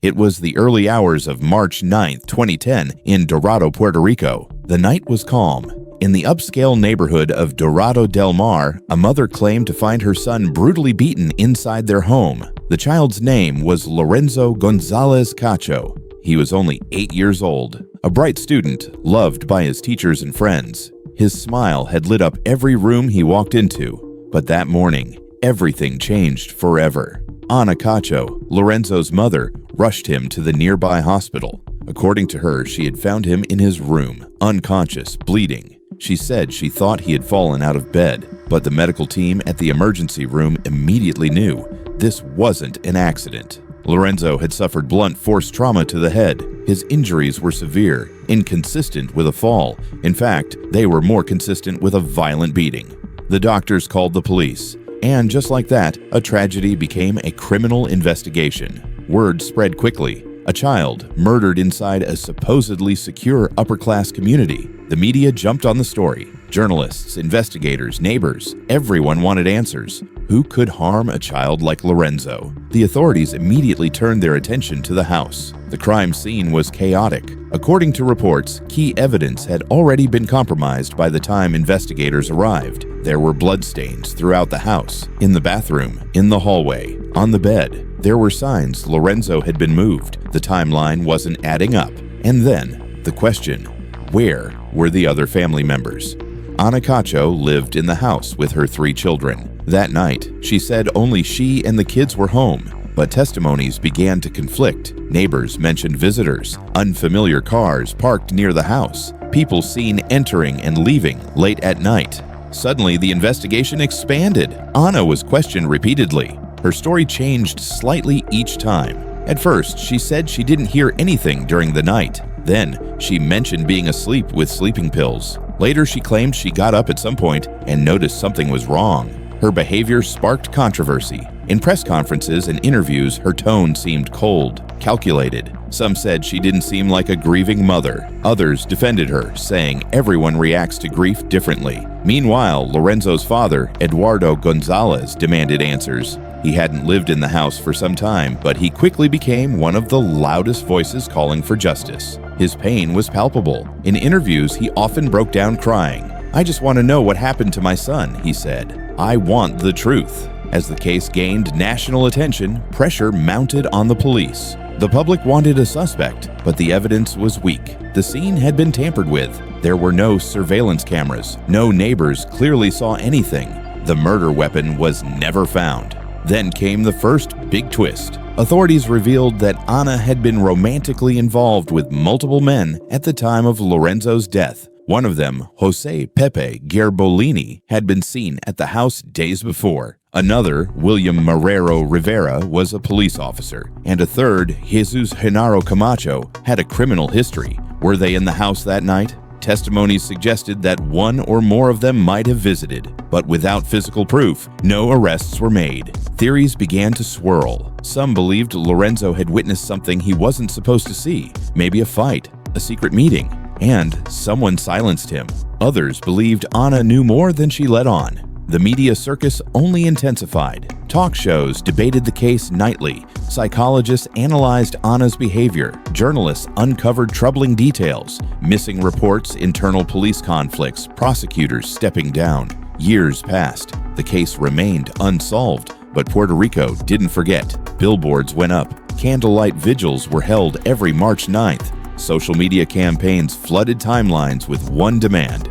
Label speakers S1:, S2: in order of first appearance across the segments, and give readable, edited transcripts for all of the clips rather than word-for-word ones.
S1: It was the early hours of March 9, 2010, in Dorado, Puerto Rico. The night was calm. In the upscale neighborhood of Dorado del Mar, a mother claimed to find her son brutally beaten inside their home. The child's name was Lorenzo González Cacho. He was only 8 years old, a bright student, loved by his teachers and friends. His smile had lit up every room he walked into. But that morning, everything changed forever. Ana Cacho, Lorenzo's mother, rushed him to the nearby hospital. According to her, she had found him in his room, unconscious, bleeding. She said she thought he had fallen out of bed, but the medical team at the emergency room immediately knew this wasn't an accident. Lorenzo had suffered blunt force trauma to the head. His injuries were severe, inconsistent with a fall. In fact, they were more consistent with a violent beating. The doctors called the police, and just like that, a tragedy became a criminal investigation. Word spread quickly. A child murdered inside a supposedly secure upper-class community. The media jumped on the story. Journalists, investigators, neighbors, everyone wanted answers. Who could harm a child like Lorenzo? The authorities immediately turned their attention to the house. The crime scene was chaotic. According to reports, key evidence had already been compromised by the time investigators arrived. There were bloodstains throughout the house, in the bathroom, in the hallway, on the bed. There were signs Lorenzo had been moved. The timeline wasn't adding up. And then, the question, where were the other family members? Ana Cacho lived in the house with her 3 children. That night, she said only she and the kids were home, but testimonies began to conflict. Neighbors mentioned visitors, unfamiliar cars parked near the house, people seen entering and leaving late at night. Suddenly, the investigation expanded. Ana was questioned repeatedly. Her story changed slightly each time. At first, she said she didn't hear anything during the night. Then, she mentioned being asleep with sleeping pills. Later, she claimed she got up at some point and noticed something was wrong. Her behavior sparked controversy. In press conferences and interviews, her tone seemed cold, calculated. Some said she didn't seem like a grieving mother. Others defended her, saying everyone reacts to grief differently. Meanwhile, Lorenzo's father, Eduardo Gonzalez, demanded answers. He hadn't lived in the house for some time, but he quickly became one of the loudest voices calling for justice. His pain was palpable. In interviews, he often broke down crying. "I just want to know what happened to my son," he said. "I want the truth." As the case gained national attention, pressure mounted on the police. The public wanted a suspect, but the evidence was weak. The scene had been tampered with. There were no surveillance cameras. No neighbors clearly saw anything. The murder weapon was never found. Then came the first big twist. Authorities revealed that Ana had been romantically involved with multiple men at the time of Lorenzo's death. One of them, Jose Pepe Gerbolini, had been seen at the house days before. Another, William Marrero Rivera, was a police officer. And a third, Jesus Genaro Camacho, had a criminal history. Were they in the house that night? Testimonies suggested that one or more of them might have visited, but without physical proof, no arrests were made. Theories began to swirl. Some believed Lorenzo had witnessed something he wasn't supposed to see, maybe a fight, a secret meeting, and someone silenced him. Others believed Ana knew more than she let on. The media circus only intensified. Talk shows debated the case nightly. Psychologists analyzed Ana's behavior. Journalists uncovered troubling details. Missing reports, internal police conflicts, prosecutors stepping down. Years passed. The case remained unsolved, but Puerto Rico didn't forget. Billboards went up. Candlelight vigils were held every March 9th. Social media campaigns flooded timelines with one demand: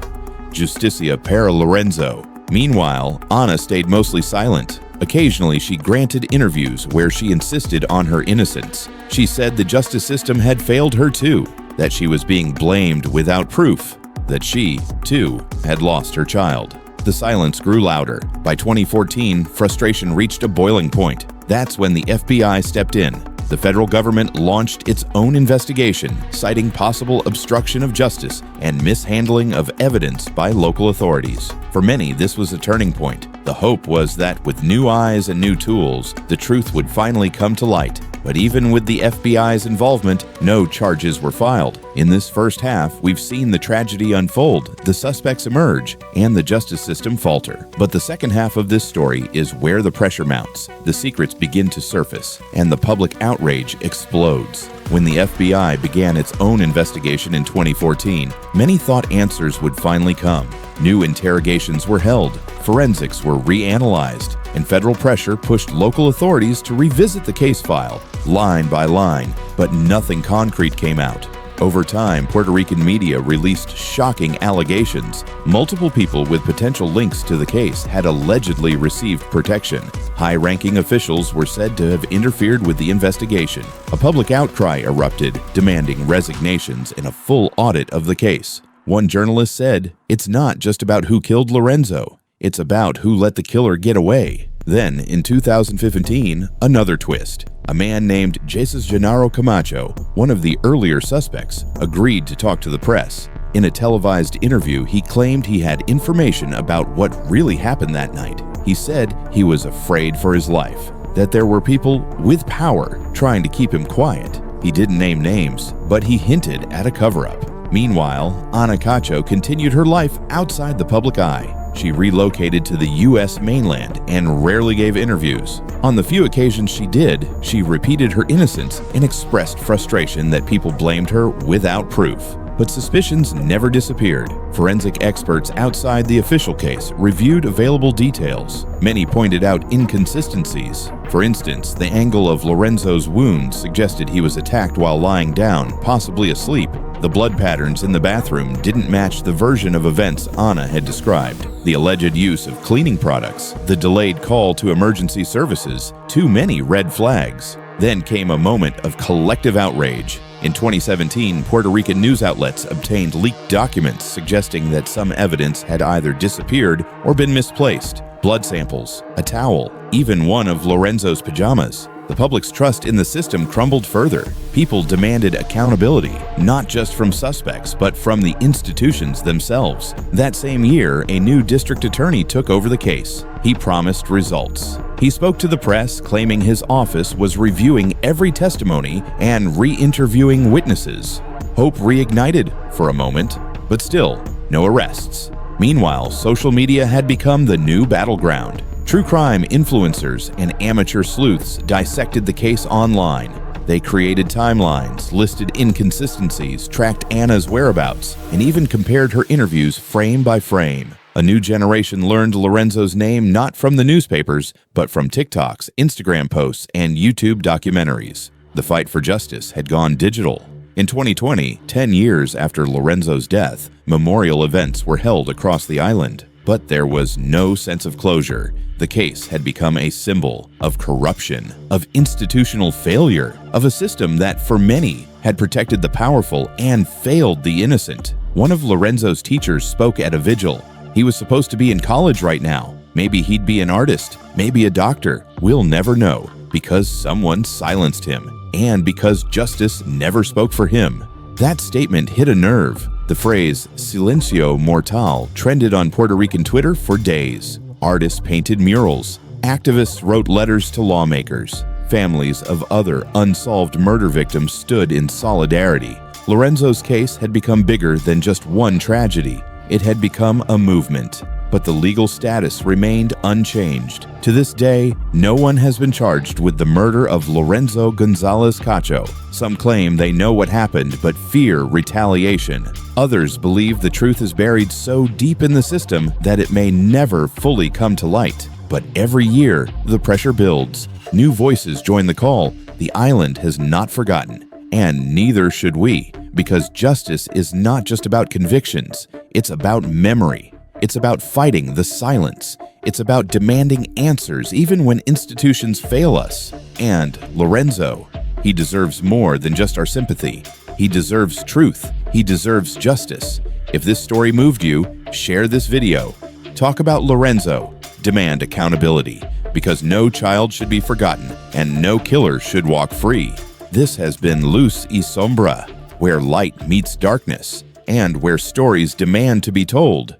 S1: Justicia para Lorenzo. Meanwhile, Ana stayed mostly silent. Occasionally, she granted interviews where she insisted on her innocence. She said the justice system had failed her too, that she was being blamed without proof, that she, too, had lost her child. The silence grew louder. By 2014, frustration reached a boiling point. That's when the FBI stepped in. The federal government launched its own investigation, citing possible obstruction of justice and mishandling of evidence by local authorities. For many, this was a turning point. The hope was that with new eyes and new tools, the truth would finally come to light. But even with the FBI's involvement, no charges were filed. In this first half, we've seen the tragedy unfold, the suspects emerge, and the justice system falter. But the second half of this story is where the pressure mounts, the secrets begin to surface, and the public outrage explodes. When the FBI began its own investigation in 2014, many thought answers would finally come. New interrogations were held, forensics were reanalyzed, and federal pressure pushed local authorities to revisit the case file, line by line, but nothing concrete came out. Over time, Puerto Rican media released shocking allegations. Multiple people with potential links to the case had allegedly received protection. High-ranking officials were said to have interfered with the investigation. A public outcry erupted, demanding resignations and a full audit of the case. One journalist said, "It's not just about who killed Lorenzo. It's about who let the killer get away." Then, in 2015, another twist. A man named Jesus Genaro Camacho, one of the earlier suspects, agreed to talk to the press. In a televised interview, he claimed he had information about what really happened that night. He said he was afraid for his life, that there were people with power trying to keep him quiet. He didn't name names, but he hinted at a cover-up. Meanwhile, Ana Cacho continued her life outside the public eye. She relocated to the U.S. mainland and rarely gave interviews. On the few occasions she did, she repeated her innocence and expressed frustration that people blamed her without proof. But suspicions never disappeared. Forensic experts outside the official case reviewed available details. Many pointed out inconsistencies. For instance, the angle of Lorenzo's wounds suggested he was attacked while lying down, possibly asleep. The blood patterns in the bathroom didn't match the version of events Ana had described. The alleged use of cleaning products, the delayed call to emergency services, too many red flags. Then came a moment of collective outrage. In 2017, Puerto Rican news outlets obtained leaked documents suggesting that some evidence had either disappeared or been misplaced. Blood samples, a towel, even one of Lorenzo's pajamas. The public's trust in the system crumbled further. People demanded accountability, not just from suspects, but from the institutions themselves. That same year, a new district attorney took over the case. He promised results. He spoke to the press, claiming his office was reviewing every testimony and re-interviewing witnesses. Hope reignited for a moment, but still, no arrests. Meanwhile, social media had become the new battleground. True crime influencers and amateur sleuths dissected the case online. They created timelines, listed inconsistencies, tracked Ana's whereabouts, and even compared her interviews frame by frame. A new generation learned Lorenzo's name not from the newspapers, but from TikToks, Instagram posts, and YouTube documentaries. The fight for justice had gone digital. In 2020, 10 years after Lorenzo's death, memorial events were held across the island. But there was no sense of closure. The case had become a symbol of corruption, of institutional failure, of a system that, for many, had protected the powerful and failed the innocent. One of Lorenzo's teachers spoke at a vigil. He was supposed to be in college right now. Maybe he'd be an artist, maybe a doctor. We'll never know, because someone silenced him, and because justice never spoke for him. That statement hit a nerve. The phrase silencio mortal trended on Puerto Rican Twitter for days. Artists painted murals. Activists wrote letters to lawmakers. Families of other unsolved murder victims stood in solidarity. Lorenzo's case had become bigger than just one tragedy. It had become a movement. But the legal status remained unchanged. To this day, no one has been charged with the murder of Lorenzo González Cacho. Some claim they know what happened but fear retaliation. Others believe the truth is buried so deep in the system that it may never fully come to light. But every year, the pressure builds. New voices join the call. The island has not forgotten. And neither should we, because justice is not just about convictions. It's about memory. It's about fighting the silence. It's about demanding answers even when institutions fail us. And Lorenzo, he deserves more than just our sympathy. He deserves truth. He deserves justice. If this story moved you, share this video. Talk about Lorenzo. Demand accountability, because no child should be forgotten and no killer should walk free. This has been Luz y Sombra, where light meets darkness and where stories demand to be told.